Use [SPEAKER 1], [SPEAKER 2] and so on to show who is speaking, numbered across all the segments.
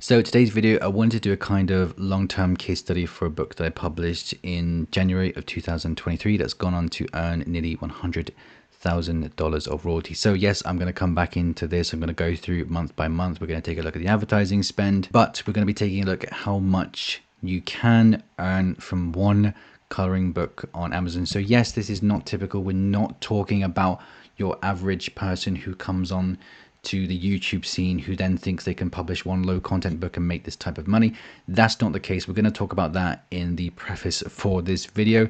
[SPEAKER 1] So today's video, I wanted to do a kind of long-term case study for a book that I published in January of 2023 that's gone on to earn nearly $100,000 of royalty. So yes, I'm going to come back into this. I'm going to go through month by month. We're going to take a look at the advertising spend, but we're going to be taking a look at how much you can earn from one coloring book on Amazon. So yes, this is not typical. We're not talking about your average person who comes on to the YouTube scene who then thinks they can publish one low content book and make this type of money. That's not the case. We're going to talk about that in the preface for this video.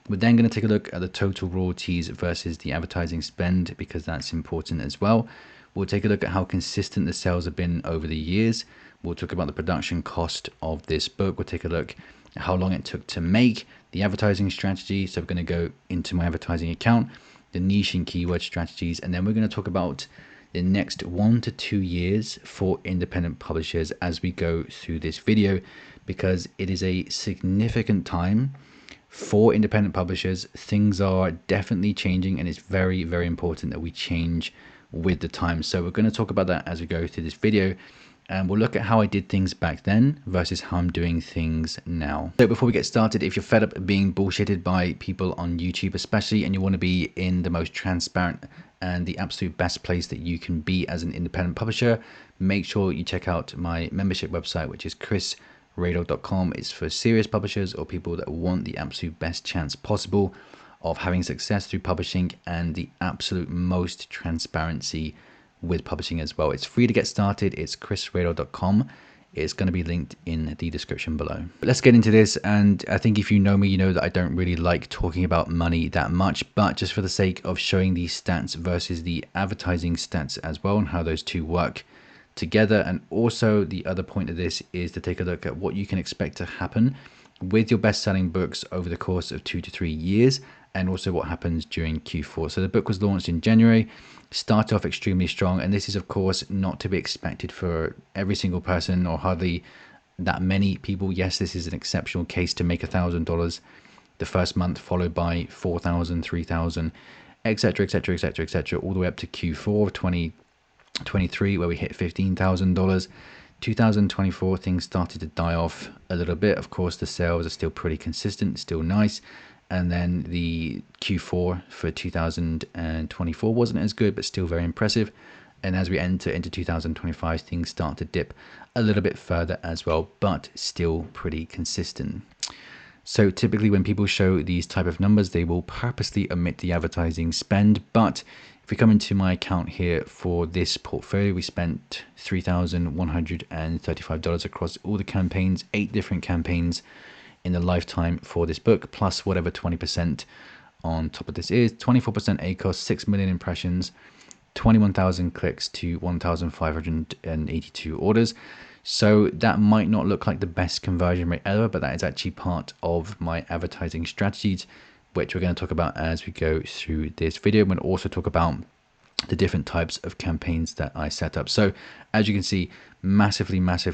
[SPEAKER 1] We're then going to take a look at the total royalties versus the advertising spend, because that's important as well. We'll take a look at how consistent the sales have been over the years. We'll talk about the production cost of this book. We'll take a look at how long it took to make, the advertising strategy. So we're going to go into my advertising account, the niche and keyword strategies, and then we're going to talk about the next 1 to 2 years for independent publishers as we go through this video, because it is a significant time for independent publishers. Things are definitely changing, and it's very, very important that we change with the time. So we're going to talk about that as we go through this video, and we'll look at how I did things back then versus how I'm doing things now. So before we get started, if you're fed up being bullshitted by people on YouTube especially, and you want to be in the most transparent and the absolute best place that you can be as an independent publisher, make sure you check out my membership website, which is Raydog.com. It's for serious publishers or people that want the absolute best chance possible of having success through publishing and the absolute most transparency with publishing as well. It's free to get started. It's Raydog.com. It's going to be linked in the description below. But let's get into this. And I think if you know me, you know that I don't really like talking about money that much, but just for the sake of showing these stats versus the advertising stats as well, and how those two work together. And also the other point of this is to take a look at what you can expect to happen with your best-selling books over the course of 2 to 3 years, and also what happens during Q4. So the book was launched in January, started off extremely strong, and this is of course not to be expected for every single person or hardly that many people. Yes, this is an exceptional case to make $1,000 the first month, followed by 4,000, 3,000, etc., etc., etc., etc., all the way up to Q4 of 2023 where we hit $15,000. 2024 things started to die off a little bit. Of course, the sales are still pretty consistent, still nice. And then the Q4 for 2024 wasn't as good, but still very impressive. And as we enter into 2025, things start to dip a little bit further as well, but still pretty consistent. So typically when people show these type of numbers, they will purposely omit the advertising spend. But if we come into my account here for this portfolio, we spent $3,135 across all the campaigns, 8 different campaigns in the lifetime for this book, plus whatever 20% on top of this is. 24% ACOS, 6 million impressions, 21,000 clicks to 1,582 orders. So that might not look like the best conversion rate ever, but that is actually part of my advertising strategies, which we're going to talk about as we go through this video. I'm going to also talk about the different types of campaigns that I set up. So as you can see, massively, most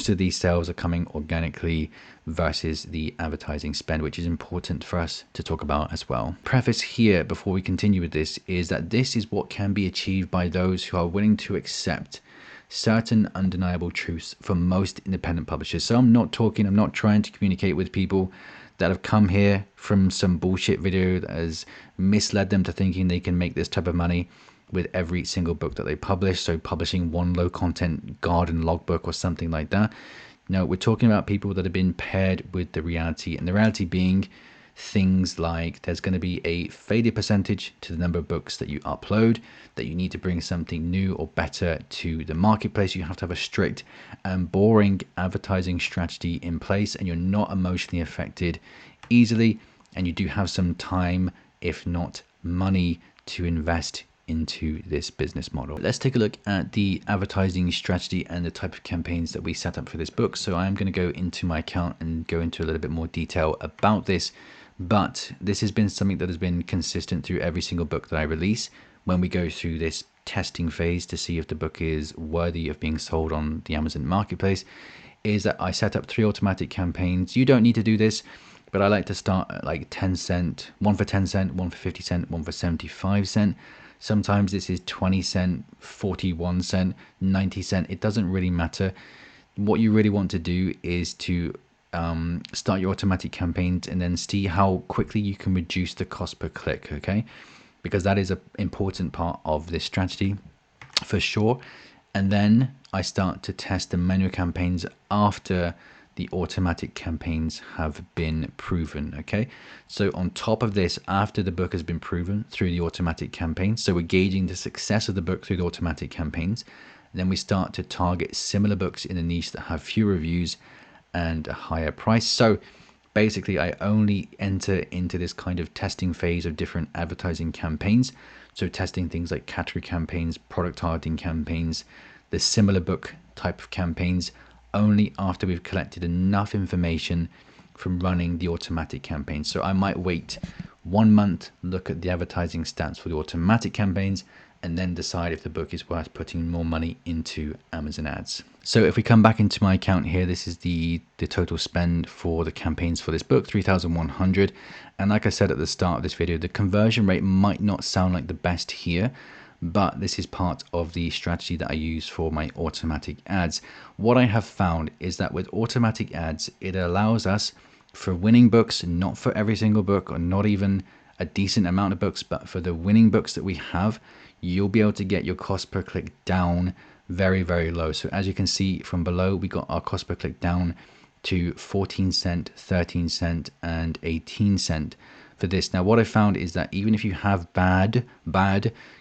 [SPEAKER 1] of these sales are coming organically versus the advertising spend, which is important for us to talk about as well. Preface here before we continue with this is that this is what can be achieved by those who are willing to accept certain undeniable truths for most independent publishers. So I'm not trying to communicate with people that have come here from some bullshit video that has misled them to thinking they can make this type of money with every single book that they publish. So publishing one low content garden logbook or something like that. No, we're talking about people that have been paired with the reality, and the reality being things like there's going to be a failure percentage to the number of books that you upload, that you need to bring something new or better to the marketplace. You have to have a strict and boring advertising strategy in place, and you're not emotionally affected easily, and you do have some time, if not money, to invest into this business model. Let's take a look at the advertising strategy and the type of campaigns that we set up for this book. So I'm going to go into my account and go into a little bit more detail about this, but this has been something that has been consistent through every single book that I release. When we go through this testing phase to see if the book is worthy of being sold on the Amazon marketplace, is that I set up 3 automatic campaigns. You don't need to do this, but I like to start at like 10 cent, one for 10 cent, one for 50 cent, one for 75 cent. Sometimes this is 20 cent, 41 cent, 90 cent. It doesn't really matter. What you really want to do is to start your automatic campaigns and then see how quickly you can reduce the cost per click, okay? Because that is an important part of this strategy for sure. And then I start to test the manual campaigns after the automatic campaigns have been proven, okay? So on top of this, after the book has been proven through the automatic campaigns, so we're gauging the success of the book through the automatic campaigns, then we start to target similar books in a niche that have fewer reviews and a higher price. So basically I only enter into this kind of testing phase of different advertising campaigns. So testing things like category campaigns, product targeting campaigns, the similar book type of campaigns, only after we've collected enough information from running the automatic campaign. So I might wait 1 month, look at the advertising stats for the automatic campaigns, and then decide if the book is worth putting more money into Amazon ads. So if we come back into my account here, this is the total spend for the campaigns for this book, 3,100. And like I said at the start of this video, the conversion rate might not sound like the best here, but this is part of the strategy that I use for my automatic ads. What I have found is that with automatic ads, it allows us for winning books, not for every single book or not even a decent amount of books, but for the winning books that we have, you'll be able to get your cost per click down very, very low. So as you can see from below, we got our cost per click down to 14 cent, 13 cent, and 18 cent for this. Now, what I found is that even if you have bad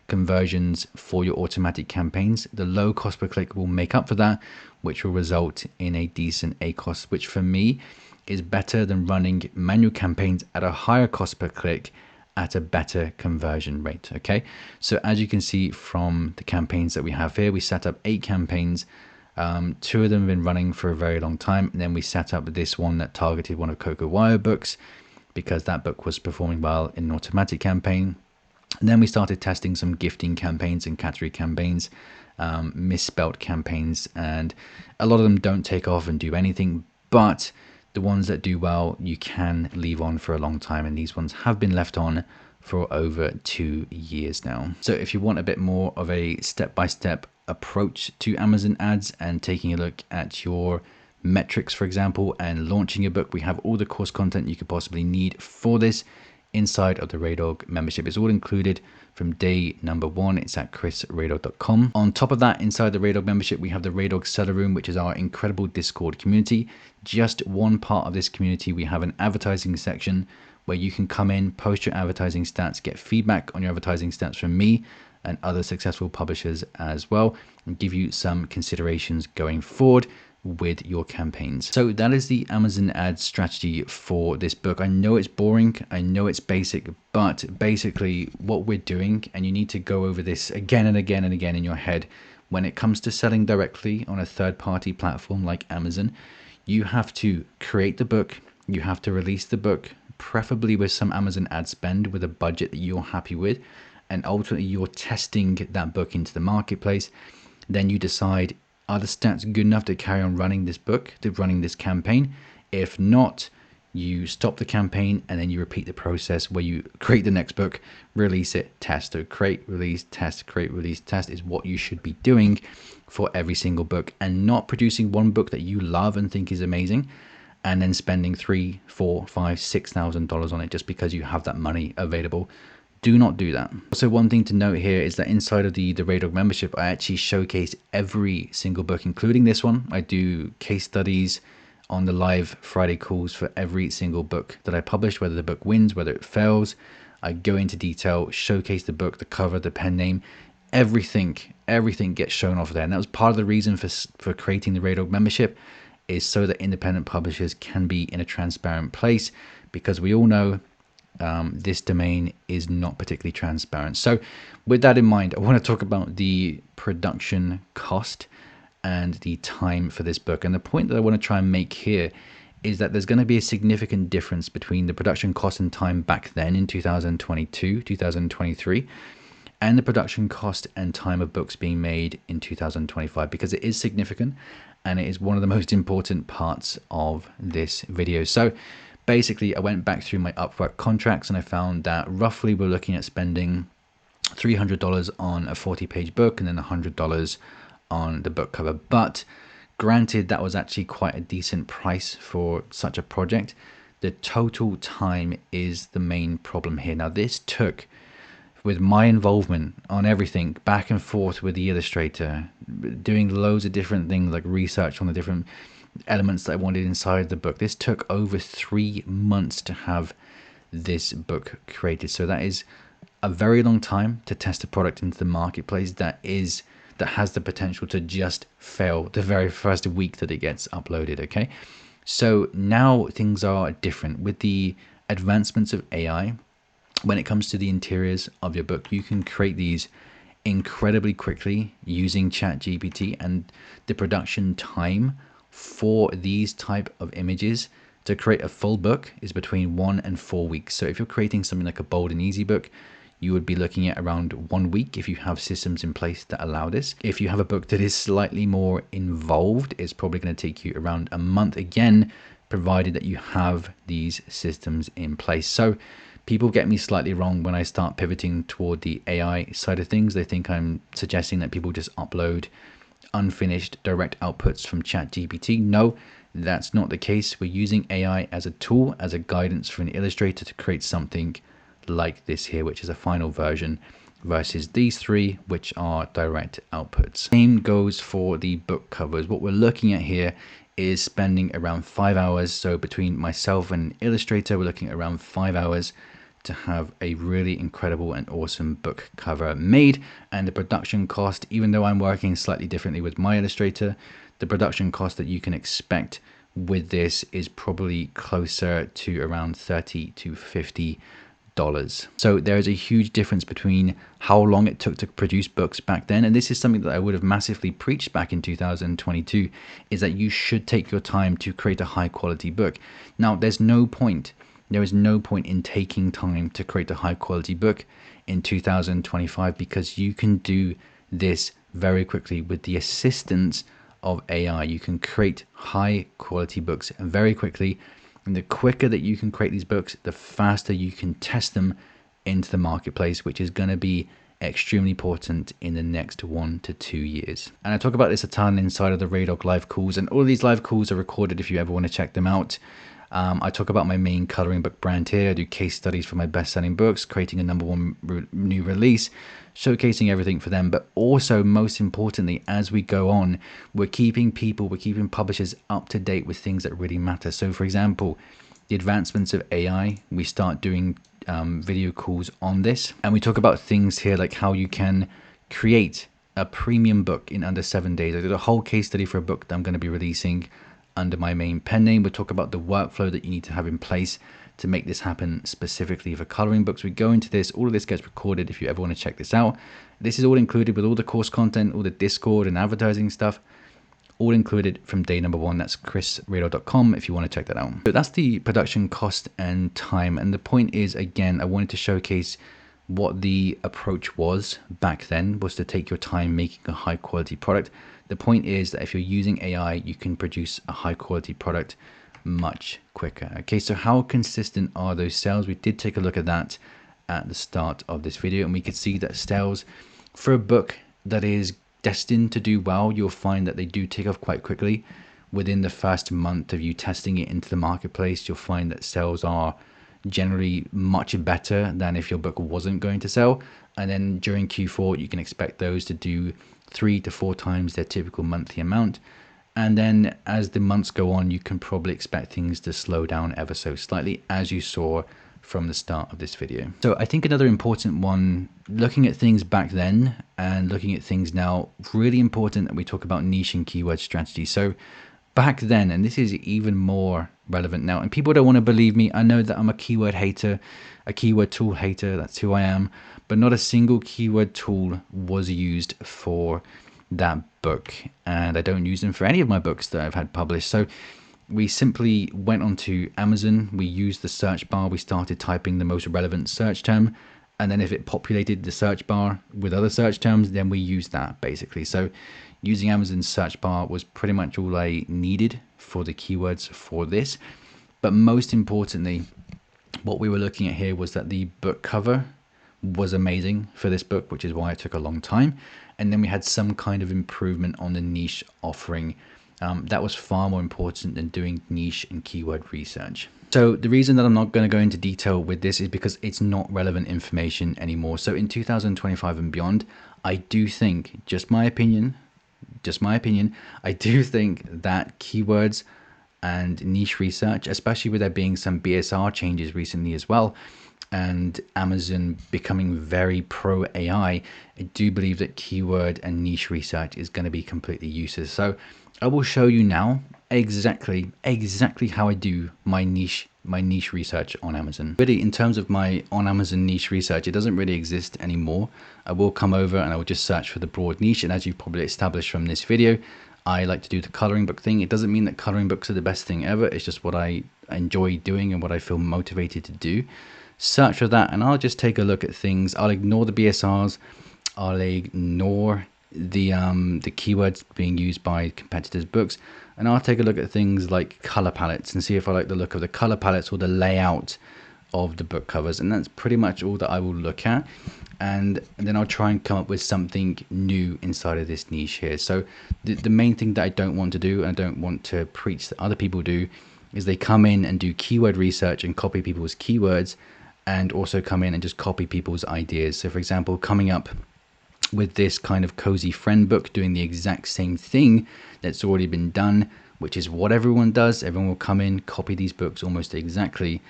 [SPEAKER 1] conversions for your automatic campaigns, the low cost per click will make up for that, which will result in a decent ACoS, which for me is better than running manual campaigns at a higher cost per click at a better conversion rate. Okay, so as you can see from the campaigns that we have here, we set up 8 campaigns. 2 of them have been running for a very long time, and then we set up this one that targeted one of Coco Wire books because that book was performing well in an automatic campaign. And then we started testing some gifting campaigns and category campaigns, misspelt campaigns, and a lot of them don't take off and do anything, but the ones that do well, you can leave on for a long time, and these ones have been left on for over 2 years now. So if you want a bit more of a step-by-step approach to Amazon ads and taking a look at your metrics, for example, and launching a book, we have all the course content you could possibly need for this inside of the Raydog membership. It's all included from day number 1. It's at chrisraydog.com. On top of that, inside the Raydog membership, we have the Raydog Seller Room, which is our incredible Discord community. Just one part of this community, we have an advertising section where you can come in, post your advertising stats, get feedback on your advertising stats from me and other successful publishers as well, and give you some considerations going forward with your campaigns. So that is the Amazon ads strategy for this book. I know it's boring, I know it's basic, but basically what we're doing, and you need to go over this again and again and again in your head, when it comes to selling directly on a third-party platform like Amazon, you have to create the book, you have to release the book, preferably with some Amazon ad spend with a budget that you're happy with, and ultimately you're testing that book into the marketplace. Then you decide, are the stats good enough to carry on running this book, to running this campaign? If not, you stop the campaign and then you repeat the process where you create the next book, release it, test. So create, release, test, create, release, test is what you should be doing for every single book, and not producing one book that you love and think is amazing and then spending $3,000, $4,000, $5,000, $6,000 on it just because you have that money available. Do not do that. Also, one thing to note here is that inside of the Raydog membership, I actually showcase every single book, including this one. I do case studies on the live Friday calls for every single book that I publish, whether the book wins, whether it fails. I go into detail, showcase the book, the cover, the pen name, everything gets shown off there. And that was part of the reason for creating the Raydog membership, is so that independent publishers can be in a transparent place, because we all know this domain is not particularly transparent. So with that in mind, I want to talk about the production cost and the time for this book. And the point that I want to try and make here is that there's going to be a significant difference between the production cost and time back then in 2022, 2023, and the production cost and time of books being made in 2025, because it is significant and it is one of the most important parts of this video. So basically, I went back through my Upwork contracts and I found that roughly we're looking at spending $300 on a 40-page book and then $100 on the book cover. But granted, that was actually quite a decent price for such a project. The total time is the main problem here. Now, this took, with my involvement on everything, back and forth with the illustrator, doing loads of different things like research on the different elements that I wanted inside the book. This took over 3 months to have this book created. So that is a very long time to test a product into the marketplace that has the potential to just fail the very first week that it gets uploaded. Okay, so now things are different with the advancements of AI. When it comes to the interiors of your book, you can create these incredibly quickly using ChatGPT, and the production time for these type of images to create a full book is between 1 and 4 weeks. So if you're creating something like a bold and easy book, you would be looking at around 1 week if you have systems in place that allow this. If you have a book that is slightly more involved, it's probably going to take you around a month, again, provided that you have these systems in place. So people get me slightly wrong when I start pivoting toward the AI side of things. They think I'm suggesting that people just upload unfinished direct outputs from ChatGPT. No, that's not the case. We're using AI as a tool, as a guidance for an illustrator to create something like this here, which is a final version, versus these three, which are direct outputs. Same goes for the book covers. What we're looking at here is spending around 5 hours. So between myself and an illustrator, we're looking at around 5 hours to have a really incredible and awesome book cover made. And the production cost, even though I'm working slightly differently with my illustrator, the production cost that you can expect with this is probably closer to around $30 to $50. So there is a huge difference between how long it took to produce books back then, and this is something that I would have massively preached back in 2022, is that you should take your time to create a high quality book. Now, there is no point in taking time to create a high quality book in 2025, because you can do this very quickly with the assistance of AI. You can create high quality books very quickly. And the quicker that you can create these books, the faster you can test them into the marketplace, which is going to be extremely important in the next 1 to 2 years. And I talk about this a ton inside of the Raydog live calls, and all of these live calls are recorded if you ever want to check them out. I talk about my main coloring book brand here. I do case studies for my best-selling books, creating a #1 new release, showcasing everything for them. But also, most importantly, as we go on, we're keeping publishers up to date with things that really matter. So, for example, the advancements of AI, we start doing video calls on this, and we talk about things here like how you can create a premium book in under 7 days. I did a whole case study for a book that I'm going to be releasing under my main pen name. We'll talk about the workflow that you need to have in place to make this happen specifically for coloring books. We go into this, all of this gets recorded if you ever want to check this out. This is all included with all the course content, all the Discord and advertising stuff, all included from day #1. That's chrisraydog.com if you want to check that out. So that's the production cost and time. And the point is, again, I wanted to showcase what the approach was back then, was to take your time making a high quality product. The point is that if you're using AI, you can produce a high quality product much quicker. Okay, so how consistent are those sales? We did take a look at that at the start of this video, and we could see that sales for a book that is destined to do well, you'll find that they do take off quite quickly. Within the first month of you testing it into the marketplace, you'll find that sales are generally much better than if your book wasn't going to sell. And then during Q4, you can expect those to do 3 to 4 times their typical monthly amount. And then as the months go on, you can probably expect things to slow down ever so slightly, as you saw from the start of this video. So I think another important one, looking at things back then and looking at things now, really important that we talk about niche and keyword strategy. So back then, and this is even more relevant now, and people don't want to believe me. I know that I'm a keyword hater, a keyword tool hater. That's who I am. But not a single keyword tool was used for that book, and I don't use them for any of my books that I've had published. So we simply went onto Amazon, we used the search bar, we started typing the most relevant search term, and then if it populated the search bar with other search terms, then we used that basically. So using Amazon's search bar was pretty much all I needed for the keywords for this. But most importantly, what we were looking at here was that the book cover was amazing for this book, which is why it took a long time. And then we had some kind of improvement on the niche offering. That was far more important than doing niche and keyword research. So the reason that I'm not going to go into detail with this is because it's not relevant information anymore. So in 2025 and beyond, I do think, just my opinion, I do think that keywords and niche research, especially with there being some BSR changes recently as well, and Amazon becoming very pro AI, I do believe that keyword and niche research is going to be completely useless. So I will show you now exactly how I do my niche research on Amazon. Really, in terms of my on Amazon niche research, it doesn't really exist anymore. I will come over and I will just search for the broad niche, and as you've probably established from this video, I like to do the coloring book thing. It doesn't mean that coloring books are the best thing ever. It's just what I enjoy doing and what I feel motivated to do. Search for that and I'll just take a look at things. I'll ignore the BSRs. I'll ignore the keywords being used by competitors' books, and I'll take a look at things like color palettes and see if I like the look of the color palettes or the layout of the book covers. And that's pretty much all that I will look at. And then I'll try and come up with something new inside of this niche here. So the main thing that I don't want to do, and I don't want to preach that other people do, is they come in and do keyword research and copy people's keywords, and also come in and just copy people's ideas. So for example, coming up with this kind of cozy friend book, doing the exact same thing that's already been done, which is what everyone does. Everyone will come in, copy these books almost exactly.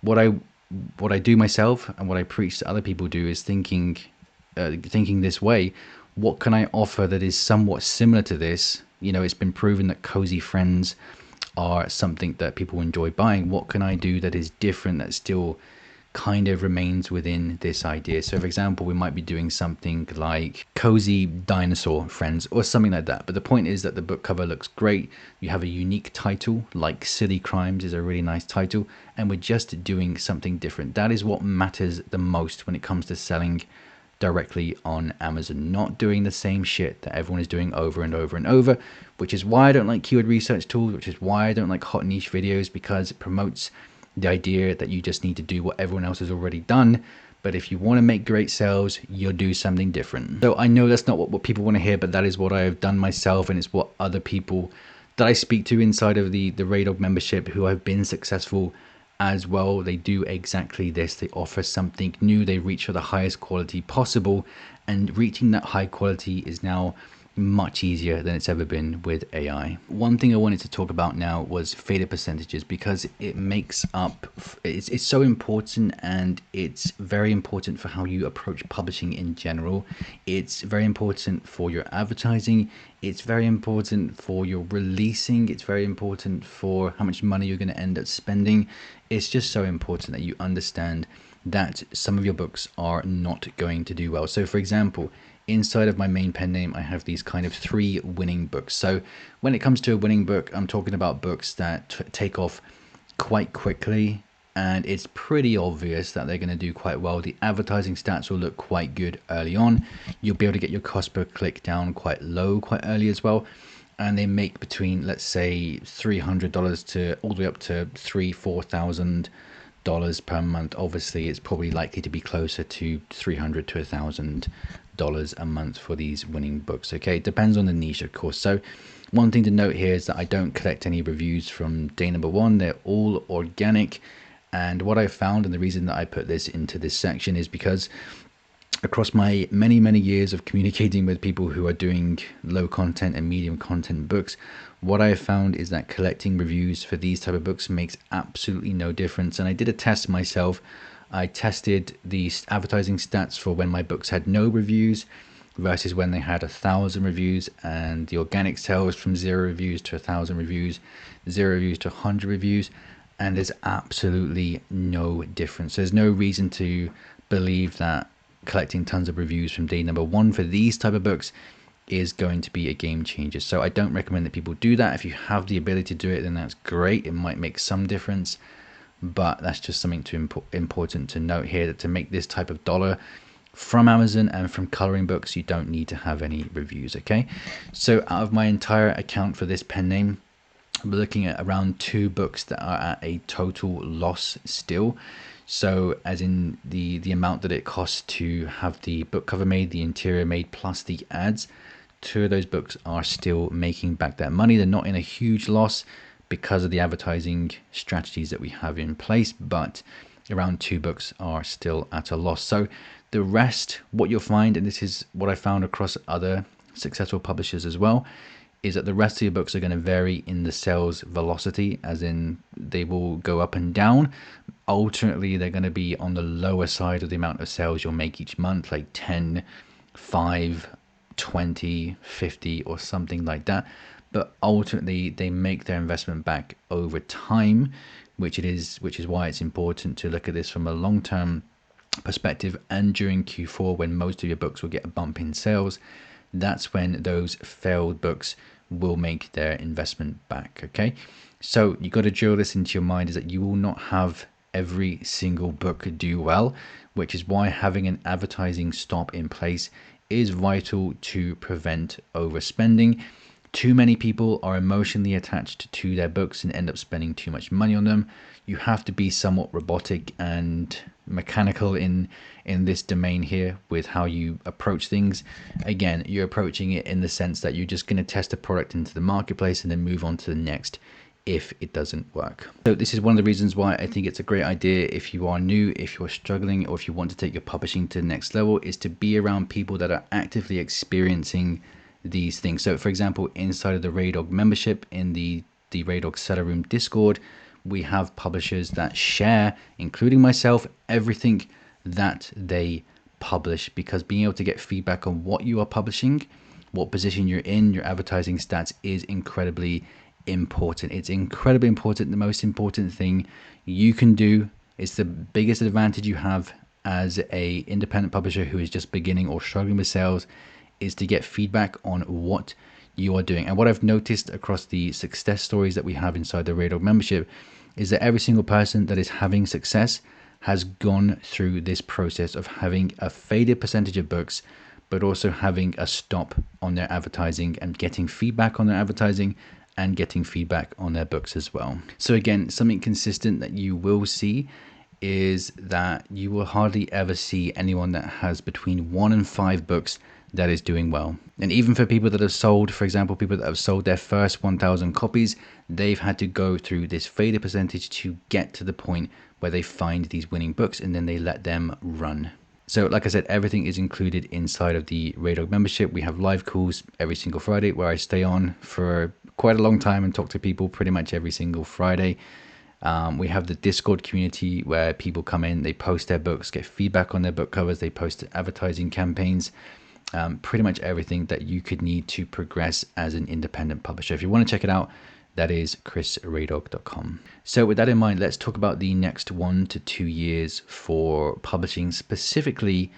[SPEAKER 1] What I do myself and what I preach to other people do is thinking this way: what can I offer that is somewhat similar to this? You know, it's been proven that cozy friends are something that people enjoy buying. What can I do that is different, that still kind of remains within this idea? So for example, we might be doing something like cozy dinosaur friends or something like that, but the point is that the book cover looks great. You have a unique title, like Silly Crimes is a really nice title, and we're just doing something different. That is what matters the most when it comes to selling directly on Amazon, not doing the same shit that everyone is doing over and over and over, which is why I don't like keyword research tools, which is why I don't like hot niche videos, because it promotes the idea that you just need to do what everyone else has already done. But if you want to make great sales, you'll do something different. So I know that's not what people want to hear, but that is what I have done myself, and it's what other people that I speak to inside of the Raydog membership who have been successful as well. They do exactly this. They offer something new. They reach for the highest quality possible, and reaching that high quality is now much easier than it's ever been with AI. One thing I wanted to talk about now was failure percentages, because it makes up, it's so important, and it's very important for how you approach publishing in general. It's very important for your advertising. It's very important for your releasing. It's very important for how much money you're going to end up spending. It's just so important that you understand that some of your books are not going to do well. So for example, inside of my main pen name, I have these kind of 3 winning books. So when it comes to a winning book, I'm talking about books that take off quite quickly, and it's pretty obvious that they're going to do quite well. The advertising stats will look quite good early on. You'll be able to get your cost per click down quite low quite early as well. And they make between, let's say, $300 to all the way up to $4,000 per month. Obviously, it's probably likely to be closer to $300 to $1,000 a month for these winning books. Okay, it depends on the niche, of course. So one thing to note here is that I don't collect any reviews from day number 1. They're all organic. And what I found, and the reason that I put this into this section, is because across my many years of communicating with people who are doing low content and medium content books, what I have found is that collecting reviews for these type of books makes absolutely no difference. And I did a test myself. I tested the advertising stats for when my books had no reviews versus when they had 1,000 reviews, and the organic sales from 0 reviews to 1,000 reviews, 0 reviews to 100 reviews, and there's absolutely no difference. There's no reason to believe that collecting tons of reviews from day number 1 for these type of books is going to be a game changer. So I don't recommend that people do that. If you have the ability to do it, then that's great. It might make some difference, but that's just something important to note here, that to make this type of dollar from Amazon and from coloring books, you don't need to have any reviews. Okay, so out of my entire account for this pen name, we're looking at around 2 books that are at a total loss still. So as in the amount that it costs to have the book cover made, the interior made, plus the ads, two of those books are still making back that money. They're not in a huge loss because of the advertising strategies that we have in place, but around two books are still at a loss. So the rest, what you'll find, and this is what I found across other successful publishers as well, is that the rest of your books are going to vary in the sales velocity, as in they will go up and down. Ultimately, they're going to be on the lower side of the amount of sales you'll make each month, like 10, 5, 20, 50, or something like that. But ultimately, they make their investment back over time, which is why it's important to look at this from a long-term perspective. And during Q4, when most of your books will get a bump in sales, that's when those failed books will make their investment back. Okay, so you got to drill this into your mind, is that you will not have every single book do well, which is why having an advertising stop in place is vital to prevent overspending. Too many people are emotionally attached to their books and end up spending too much money on them. You have to be somewhat robotic and mechanical in this domain here with how you approach things. Again, you're approaching it in the sense that you're just going to test a product into the marketplace and then move on to the next if it doesn't work. So this is one of the reasons why I think it's a great idea, if you are new, if you're struggling, or if you want to take your publishing to the next level, is to be around people that are actively experiencing these things. So for example, inside of the Raydog membership in the Raydog Seller Room Discord, we have publishers that share, including myself, everything that they publish, because being able to get feedback on what you are publishing, what position you're in, your advertising stats, is incredibly important. It's incredibly important. The most important thing you can do, is the biggest advantage you have as a independent publisher who is just beginning or struggling with sales, is to get feedback on what you are doing. And what I've noticed across the success stories that we have inside the Raydog membership is that every single person that is having success has gone through this process of having a faded percentage of books, but also having a stop on their advertising and getting feedback on their advertising and getting feedback on their books as well. So again, something consistent that you will see is that you will hardly ever see anyone that has between 1 and 5 books that is doing well. And even for people that have sold, for example, people that have sold their first 1,000 copies, they've had to go through this failure percentage to get to the point where they find these winning books, and then they let them run. So like I said, everything is included inside of the Raydog membership. We have live calls every single Friday where I stay on for quite a long time and talk to people pretty much every single Friday. We have the Discord community where people come in, they post their books, get feedback on their book covers, they post advertising campaigns, pretty much everything that you could need to progress as an independent publisher. If you want to check it out, that is chrisraydog.com. So with that in mind, let's talk about the next 1 to 2 years for publishing specifically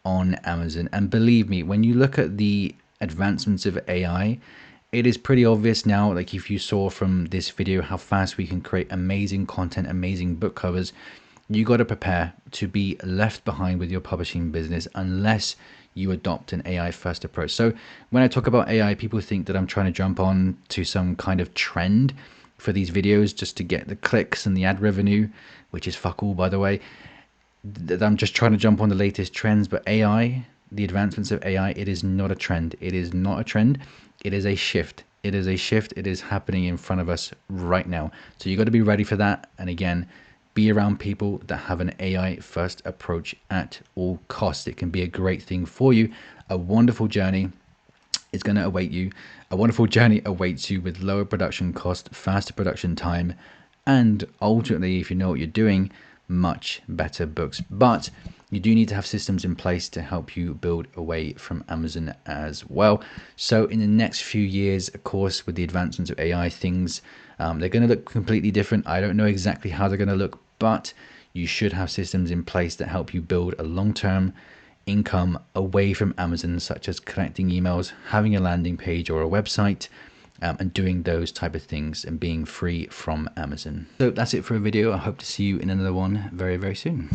[SPEAKER 1] on Amazon. And believe me, when you look at the advancements of AI, it is pretty obvious now, like if you saw from this video how fast we can create amazing content, amazing book covers, you got to prepare to be left behind with your publishing business unless you adopt an AI first approach. So when I talk about AI, people think that I'm trying to jump on to some kind of trend for these videos just to get the clicks and the ad revenue, which is fuck all, by the way. That I'm just trying to jump on the latest trends. But AI, the advancements of AI, it is not a trend. It is not a trend. It is a shift. It is a shift. It is happening in front of us right now. So you got to be ready for that. And again, be around people that have an AI first approach at all costs. It can be a great thing for you. A wonderful journey is going to await you. A wonderful journey awaits you with lower production cost, faster production time, and ultimately, if you know what you're doing, much better books. But you do need to have systems in place to help you build away from Amazon as well. So in the next few years, of course, with the advancements of AI, things, they're going to look completely different. I don't know exactly how they're going to look, but you should have systems in place that help you build a long-term income away from Amazon, such as collecting emails, having a landing page or a website, and doing those type of things and being free from Amazon. So that's it for a video. I hope to see you in another one very, very soon.